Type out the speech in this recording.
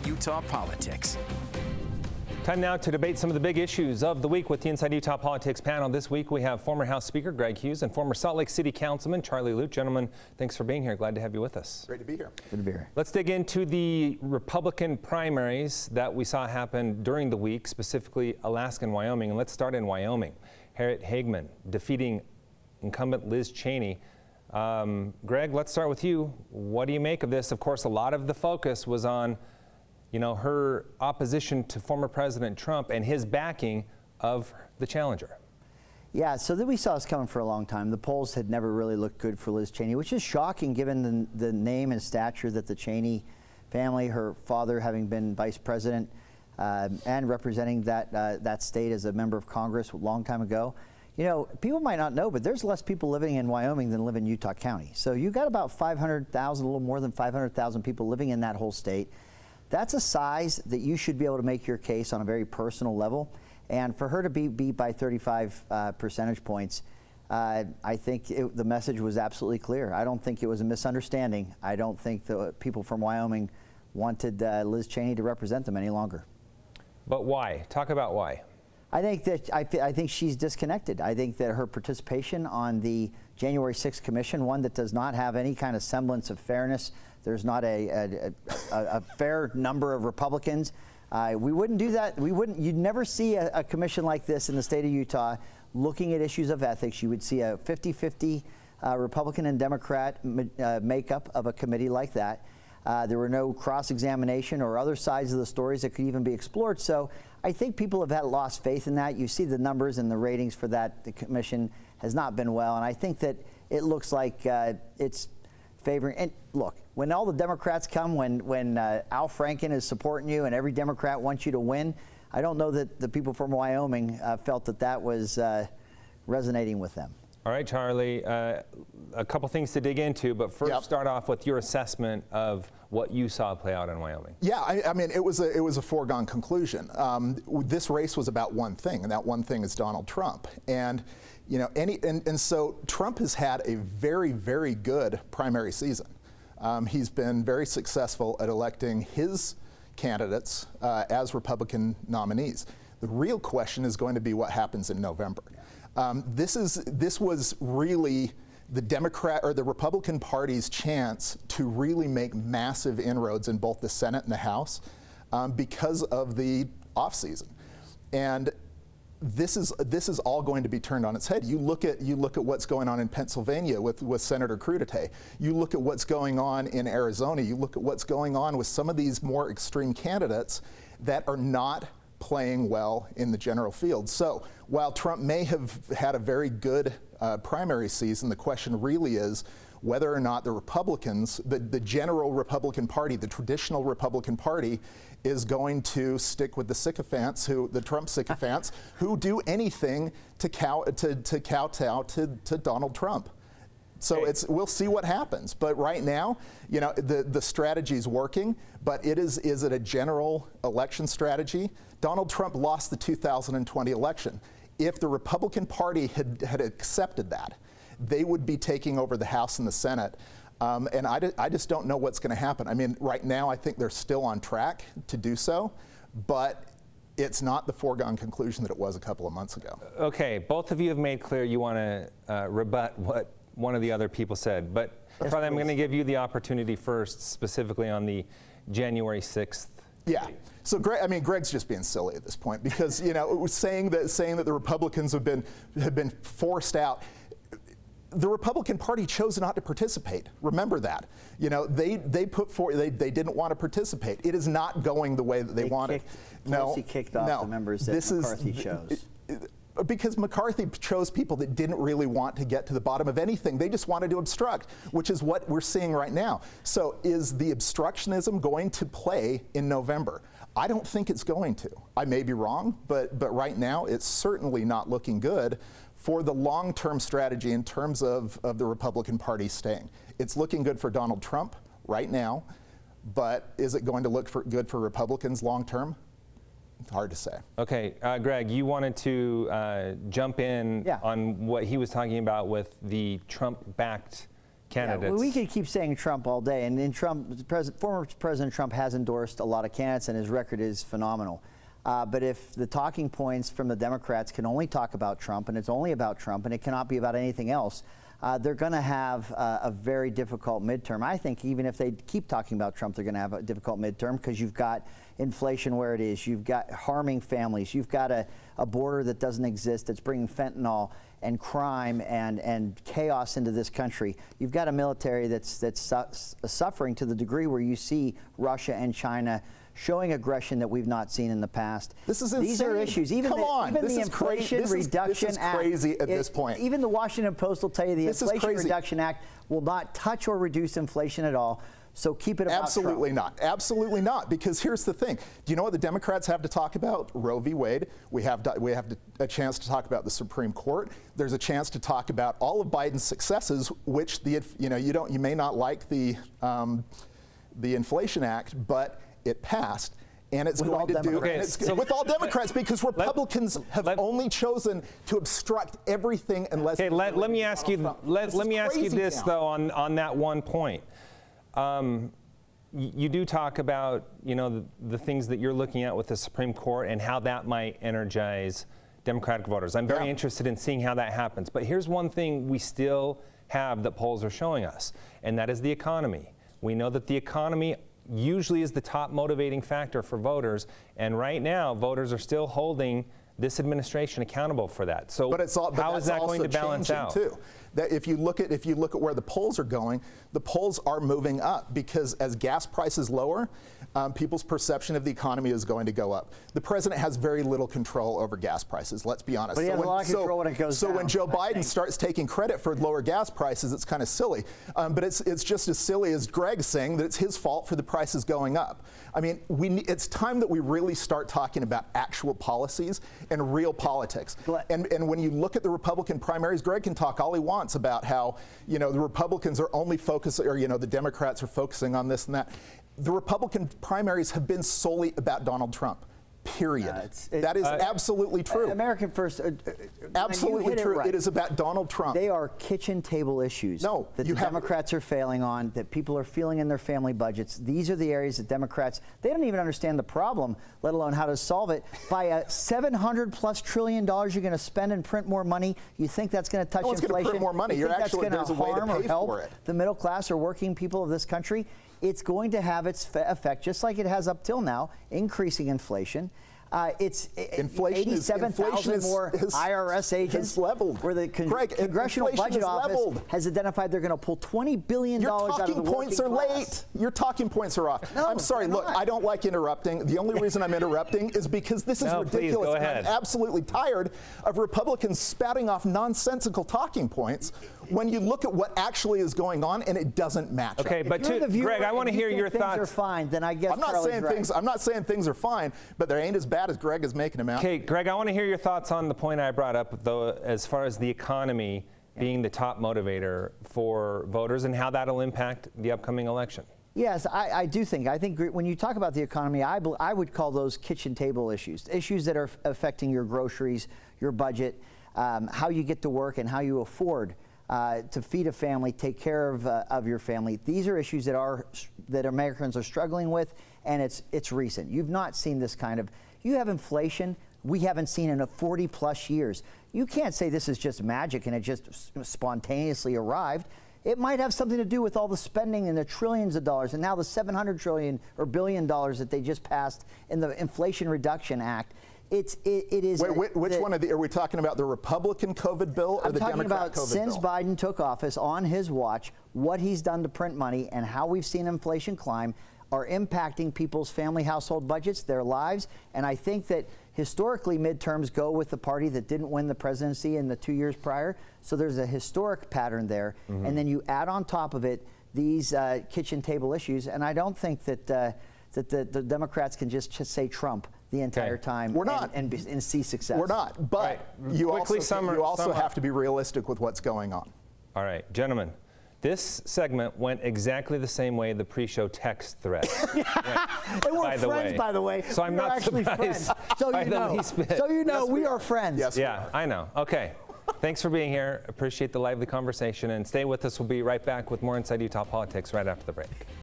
Utah Politics. Time now to debate some of the big issues of the week with the Inside Utah Politics panel. This week we have former House Speaker Greg Hughes and former Salt Lake City Councilman Charlie Lute. Gentlemen, thanks for being here. Glad to have you with us. Great to be here. Good to be here. Let's dig into the Republican primaries that we saw happen during the week, specifically Alaska and Wyoming. And let's start in Wyoming. Harriet Hageman defeating incumbent Liz Cheney. Greg, let's start with you. What do you make of this? Of course, a lot of the focus was on her opposition to former President Trump and his backing of the challenger. Yeah, so that we saw this coming for a long time. The polls had never really looked good for Liz Cheney, which is shocking given the name and stature that the Cheney family, her father having been vice president and representing that state as a member of Congress a long time ago. You know, people might not know, but there's less people living in Wyoming than live in Utah County. So you got about 500,000, a little more than 500,000 people living in that whole state. That's a size that you should be able to make your case on a very personal level. And for her to be beat by 35 percentage points, I think the message was absolutely clear. I don't think it was a misunderstanding. I don't think the people from Wyoming wanted Liz Cheney to represent them any longer. But why? Talk about why. I think that I think she's disconnected. I think that her participation on the January 6th commission, one that does not have any kind of semblance of fairness. There's not a fair number of Republicans. We wouldn't do that. You'd never see a commission like this in the state of Utah looking at issues of ethics. You would see a 50-50 Republican and Democrat makeup of a committee like that. There were no cross-examination or other sides of the stories that could even be explored. So I think people have lost faith in that. You see the numbers and the ratings for that. The commission has not been well. And I think that it looks like it's favoring. And look, when all the Democrats come, when Al Franken is supporting you and every Democrat wants you to win, I don't know that the people from Wyoming felt that was resonating with them. All right, Charlie, a couple things to dig into, but first start off with your assessment of what you saw play out in Wyoming. Yeah, I mean, it was a foregone conclusion. This race was about one thing, and that one thing is Donald Trump. And and so Trump has had a very, very good primary season. He's been very successful at electing his candidates as Republican nominees. The real question is going to be what happens in November. This was really the Democrat or the Republican Party's chance to really make massive inroads in both the Senate and the House because of the off season. And this is all going to be turned on its head. You look at what's going on in Pennsylvania with Senator Crudite. You look at what's going on in Arizona. You look at what's going on with some of these more extreme candidates that are not playing well in the general field. So while Trump may have had a very good primary season, the question really is whether or not the Republicans, the general Republican Party, the traditional Republican Party, is going to stick with the sycophants, the Trump sycophants, who do anything to kowtow to Donald Trump. So we'll see what happens. But right now, the strategy is working. But is it a general election strategy? Donald Trump lost the 2020 election. If the Republican Party had accepted that, they would be taking over the House and the Senate. And I just don't know what's going to happen. I mean, right now, I think they're still on track to do so. But it's not the foregone conclusion that it was a couple of months ago. Okay, both of you have made clear you want to rebut what one of the other people said, but Charlie, I'm going to give you the opportunity first, specifically on the January 6th. Yeah. So Greg's just being silly at this point because it was saying that the Republicans have been forced out. The Republican Party chose not to participate. Remember that. They put forward they didn't want to participate. It is not going the way that they wanted. Pelosi kicked off the members that McCarthy chose. Because McCarthy chose people that didn't really want to get to the bottom of anything. They just wanted to obstruct, which is what we're seeing right now. So is the obstructionism going to play in November? I don't think it's going to. I may be wrong, but right now it's certainly not looking good for the long-term strategy in terms of the Republican Party staying. It's looking good for Donald Trump right now, but is it going to look good for Republicans long-term? Hard to say. Okay, Greg, you wanted to jump in on what he was talking about with the Trump-backed candidates. Well, we could keep saying Trump all day, and former President Trump has endorsed a lot of candidates, and his record is phenomenal. But if the talking points from the Democrats can only talk about Trump, and it's only about Trump, and it cannot be about anything else, they're going to have a very difficult midterm. I think even if they keep talking about Trump, they're going to have a difficult midterm because you've got inflation where it is, you've got harming families, you've got a border that doesn't exist that's bringing fentanyl and crime and chaos into this country. You've got a military that's suffering to the degree where you see Russia and China showing aggression that we've not seen in the past. This is insane. These are issues. Even the Inflation Reduction Act. This is crazy at this point. Even the Washington Post will tell you the Inflation Reduction Act will not touch or reduce inflation at all. So keep it about Absolutely Trump. not. Absolutely not. Because here's the thing. Do you know what the Democrats have to talk about? Roe v. Wade. We have a chance to talk about the Supreme Court. There's a chance to talk about all of Biden's successes, which you may not like the Inflation Act, but it passed. And it's going to do with all Democrats because Republicans have only chosen to obstruct everything unless. Okay, let me ask you. Let me ask you this though on that one point. You do talk about the things that you're looking at with the Supreme Court and how that might energize Democratic voters. I'm very interested in seeing how that happens. But here's one thing we still have that polls are showing us, and that is the economy. We know that the economy usually is the top motivating factor for voters, and right now voters are still holding this administration accountable for that. So how is that going to balance out? Too. That if you look at where the polls are going, the polls are moving up because as gas prices lower, people's perception of the economy is going to go up. The president has very little control over gas prices. Let's be honest. But he has a lot of control when it goes down. So when Joe Biden starts taking credit for lower gas prices, it's kind of silly. But it's just as silly as Greg saying that it's his fault for the prices going up. I mean, it's time that we really start talking about actual policies and real politics. And when you look at the Republican primaries, Greg can talk all he wants about how the Republicans are only focusing, or the Democrats are focusing on this and that. The Republican primaries have been solely about Donald Trump. Period. That is absolutely true. American First. Absolutely true. It is about Donald Trump. They are kitchen table issues that the Democrats are failing on, that people are feeling in their family budgets. These are the areas that Democrats, they don't even understand the problem, let alone how to solve it. By a $700+ trillion you're going to spend and print more money, you think that's going to touch inflation? Going to print more money. You think that's going there's to a way to harm or pay help for it. the middle class or working people of this country? It's going to have its effect, just like it has up till now, increasing inflation. It's 87,000 more IRS agents. Leveled. Where the Congressional Budget Office has identified they're going to pull $20 billion out of the working class. Your talking points are late. Your talking points are off. No, I'm sorry. Look, I don't like interrupting. The only reason I'm interrupting is because this is ridiculous. Please, go ahead. I'm absolutely tired of Republicans spouting off nonsensical talking points when you look at what actually is going on and it doesn't match up. Okay, but Greg, I want to hear your thoughts. Things are fine, then I guess I'm not saying things are fine, but they ain't as bad as Greg is making them out. Okay, Greg, I want to hear your thoughts on the point I brought up, though, as far as the economy being the top motivator for voters and how that'll impact the upcoming election. Yes, I do think. I think when you talk about the economy, I would call those kitchen table issues that are affecting your groceries, your budget, how you get to work, and how you afford to feed a family, take care of your family. These are issues that Americans are struggling with, and it's recent. You've not seen this kind of. You have inflation we haven't seen in 40+ years. You can't say this is just magic and it just spontaneously arrived. It might have something to do with all the spending and the trillions of dollars, and now the $700 billion that they just passed in the Inflation Reduction Act. It is. Wait, which one are we talking about? The Republican COVID bill or the Democrat COVID bill? I'm talking about since Biden took office, on his watch, what he's done to print money and how we've seen inflation climb are impacting people's family household budgets, their lives, and I think that historically midterms go with the party that didn't win the presidency in the 2 years prior. So there's a historic pattern there, and then you add on top of it these kitchen table issues, and I don't think that the Democrats can just say Trump the entire time. We're not. And see success. We're not, but you also have to be realistic with what's going on. All right, gentlemen. This segment went exactly the same way the pre-show text thread went, we're friends, by the way. So I'm not surprised. So you know, we are friends. Yes, yeah, I know. Okay. Thanks for being here. Appreciate the lively conversation, and stay with us. We'll be right back with more Inside Utah Politics right after the break.